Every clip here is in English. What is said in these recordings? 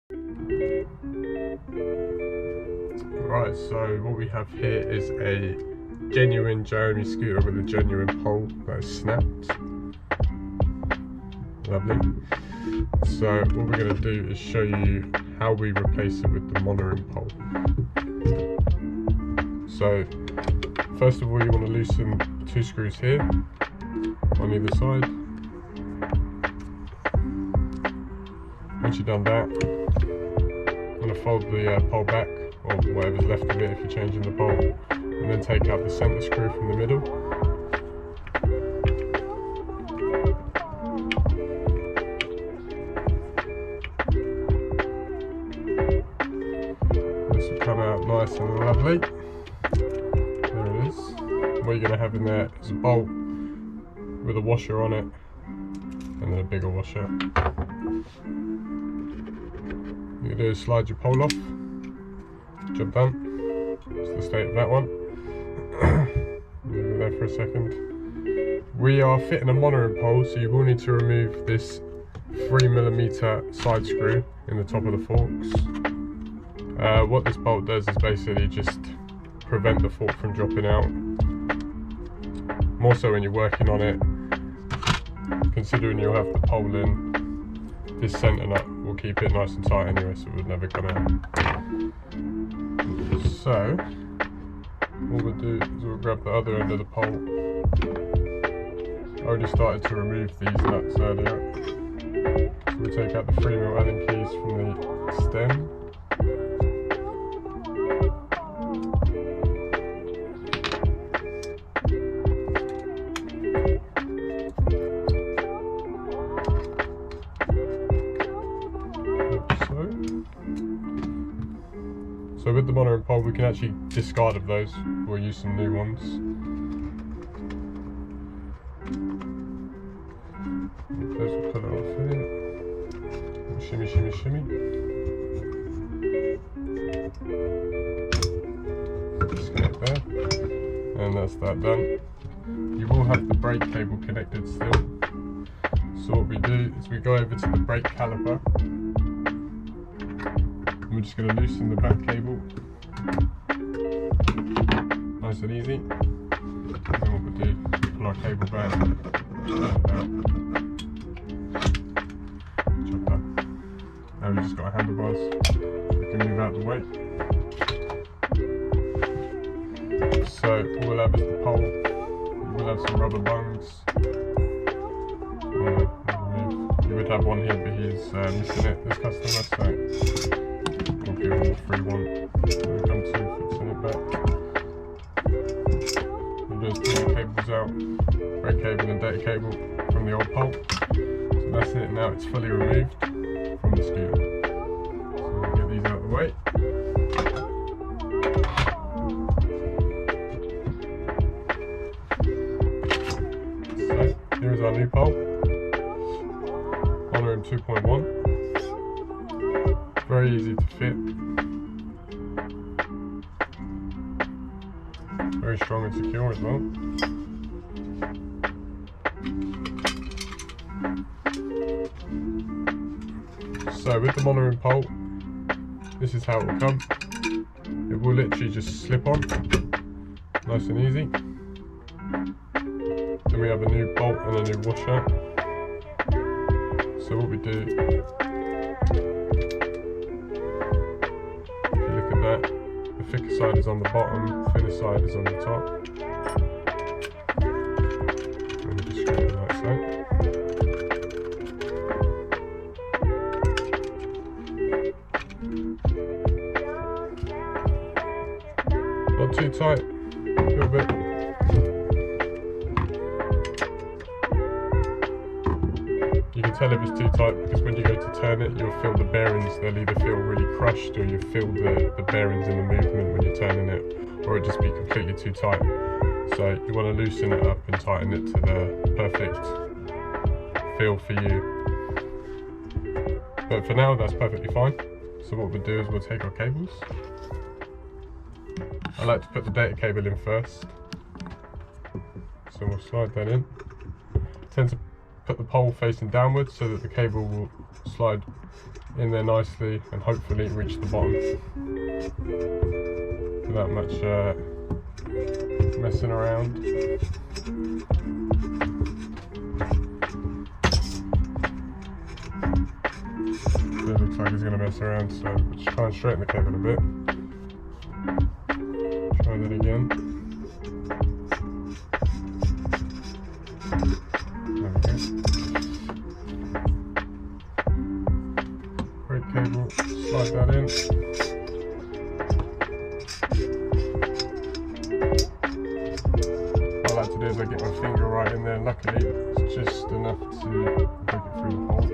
Right, so what we have here is a genuine Jeremy scooter with a genuine pole that is snapped. Lovely. So what we're going to do is show you how we replace it with the Monorim pole. So first of all, you want to loosen 2 screws here on either side. Once you've done that, I'm going to fold the pole back, or whatever's left of it if you're changing the pole, and then take out the centre screw from the middle. This will come out nice and lovely. There it is. What you're going to have in there is a bolt with a washer on it, and then a bigger washer. What you do is slide your pole off. Job done. That's the state of that one. Leave it there for a second. We are fitting a Monorim pole, so you will need to remove this 3mm side screw in the top of the forks. What this bolt does is basically just prevent the fork from dropping out. More so when you're working on it, considering you'll have the pole in, this centre nut will keep it nice and tight anyway, so it would never come out. So what we'll do is we'll grab the other end of the pole. I already started to remove these nuts earlier. So we'll take out the 3mm Allen keys from the stem. So with the Monorim pole, we can actually discard of those. We'll use some new ones. First we'll put it off here. Shimmy, shimmy, shimmy. Disconnect there. And that's that done. You will have the brake cable connected still. So what we do is we go over to the brake caliper. We're just going to loosen the back cable, nice and easy. And then what we'll do is pull our cable back, chop that. Now we've just got our handlebars, so we can move out of the way. So all we'll have is the pole, we'll have some rubber bungs. You would have one here, but he's missing it, this customer, so give him the free one. We'll come to fixing it back. We'll just pull the cables out, brake cable and data cable from the old pole. So that's it, now it's fully removed from the scooter. So we'll get these out of the way. So here is our new pole, Monorim 2.1. Very easy to fit, very strong and secure as well. So with the Monorim pole, this is how it will come. It will literally just slip on, nice and easy. Then we have a new bolt and a new washer. So what we do, the thicker side is on the bottom, the thinner side is on the top. And we just screw it like so. Not too tight, a little bit. You can tell if it's too tight because when you go to turn it, you'll feel the bearings, they'll either feel really crushed or you feel the bearings in the movement when you're turning it, or it'll just be completely too tight. So you want to loosen it up and tighten it to the perfect feel for you. But for now, that's perfectly fine. So what we'll do is we'll take our cables. I like to put the data cable in first. So we'll slide that in. Tend to put the pole facing downwards so that the cable will slide in there nicely and hopefully reach the bottom without much messing around. It looks like he's going to mess around, so we'll just try and straighten the cable a bit. Try that again. There we go. Great cable, slide that in. What I like to do is I get my finger right in there. Luckily, it's just enough to poke it through the hole.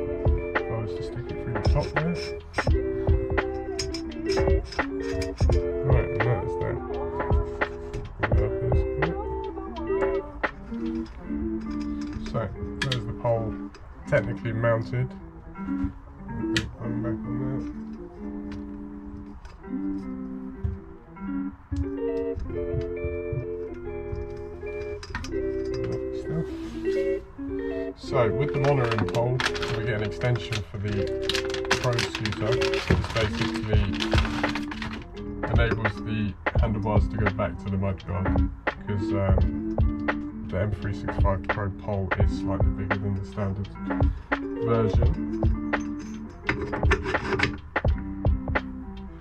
If I was to stick it through the top there. Right, and that is that. So, there's the pole technically mounted. Put back on there. So, with the Monorim pole, we get an extension for the Pro scooter. This basically enables the handlebars to go back to the mudguard, because the M365 Pro pole is slightly bigger than the standard version.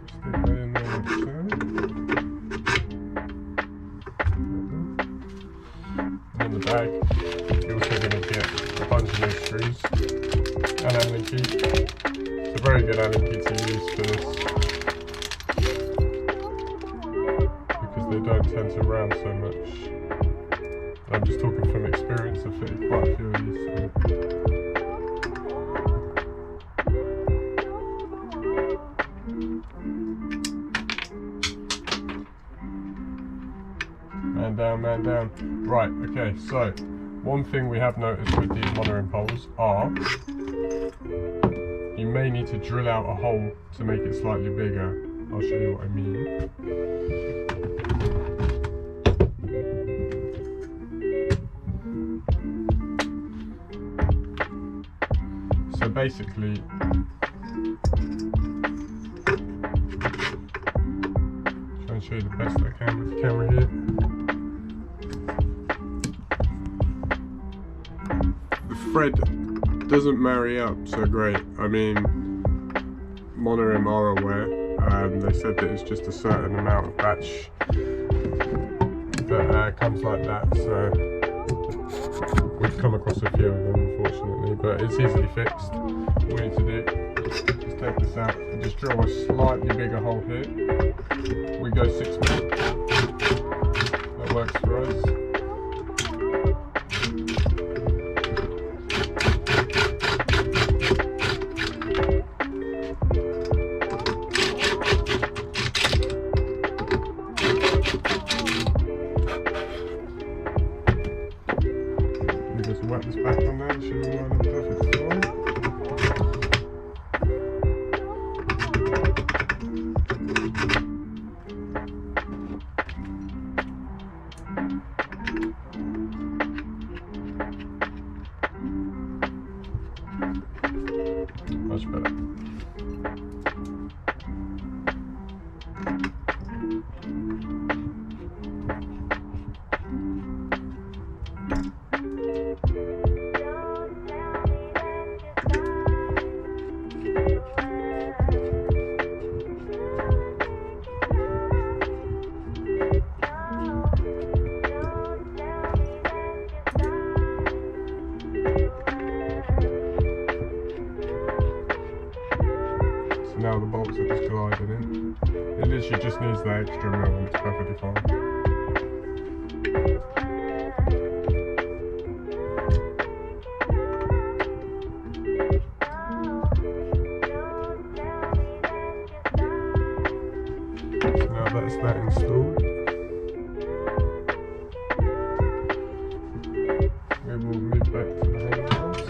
Stick that in there like so. And in the bag, you're also going to get a bunch of new screws and Allen key. It's a very good Allen key to use for this, because they don't tend to round so much. I'm just talking from experience. I've fitted quite a few of these. Man down, man down. Right, okay, so one thing we have noticed with these Monorim poles are you may need to drill out a hole to make it slightly bigger. I'll show you what I mean. So basically, try and show you the best I can with the camera here. The thread doesn't marry up so great. I mean, Monorim are aware. They said that it's just a certain amount of batch that comes like that. So we've come across a few of them, unfortunately, but it's easily fixed. All we need to do is take this out and just drill a slightly bigger hole here. We go 6 mil. That works for us. Just wet this back on there, it should be line up perfectly fine. Much better. Now the bolts are just gliding in. It literally just needs the extra mil and it's perfectly fine. So now that's that installed. We will move back to the handlebars.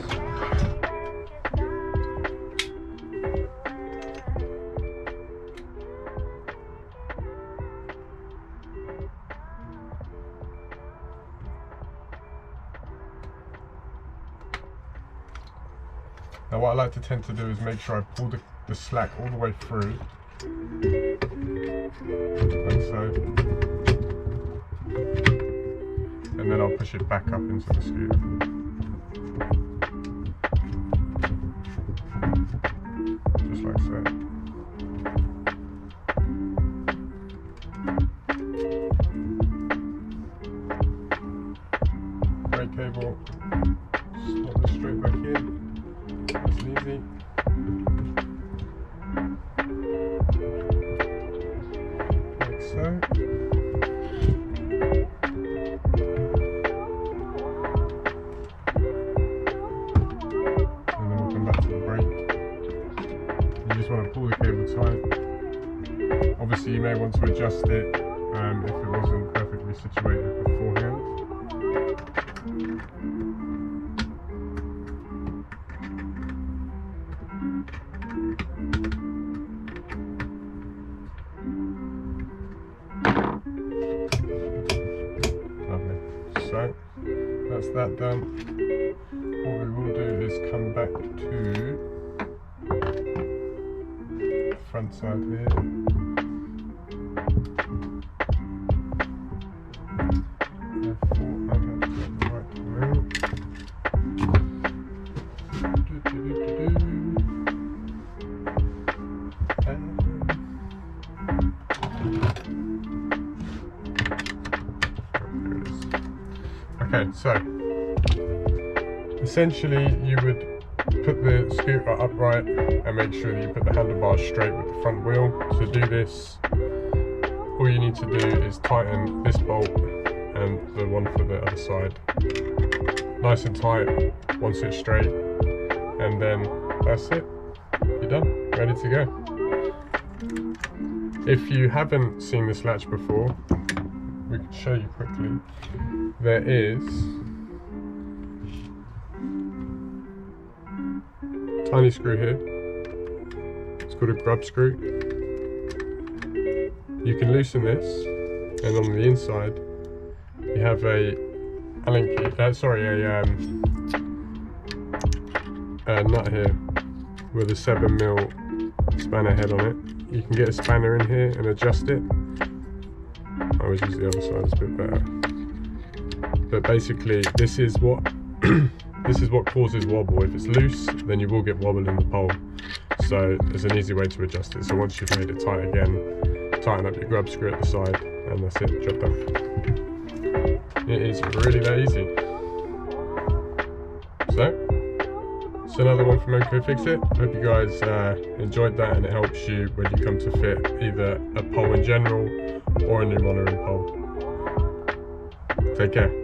Now what I like to tend to do is make sure I pull the slack all the way through, like so, and then I'll push it back up into the scooter. Just like so. Brake cable, slot this straight back in, nice and easy. Like so. And then we'll come back to the brake. You just want to pull the cable tight. Obviously you may want to adjust it if it wasn't perfectly situated beforehand. Lovely. So that's that done. What we will do is come back to the front side here. Okay, so essentially you would put the scooter upright and make sure that you put the handlebars straight with the front wheel. To do this, all you need to do is tighten this bolt and the one for the other side. Nice and tight, once it's straight, and then that's it. You're done, ready to go. If you haven't seen this latch before, we can show you quickly. There is a tiny screw here. It's called a grub screw. You can loosen this, and on the inside you have a Allen key. A nut here with a 7mm spanner head on it. You can get a spanner in here and adjust it. I always use the other side, it's a bit better. But basically, this is what causes wobble. If it's loose, then you will get wobble in the pole. So there's an easy way to adjust it. So once you've made it tight again, tighten up your grub screw at the side, and that's it, job done. It is really that easy. So, it's another one from M365. Hope you guys enjoyed that, and it helps you when you come to fit either a pole in general or a new Monorim pole. Take care.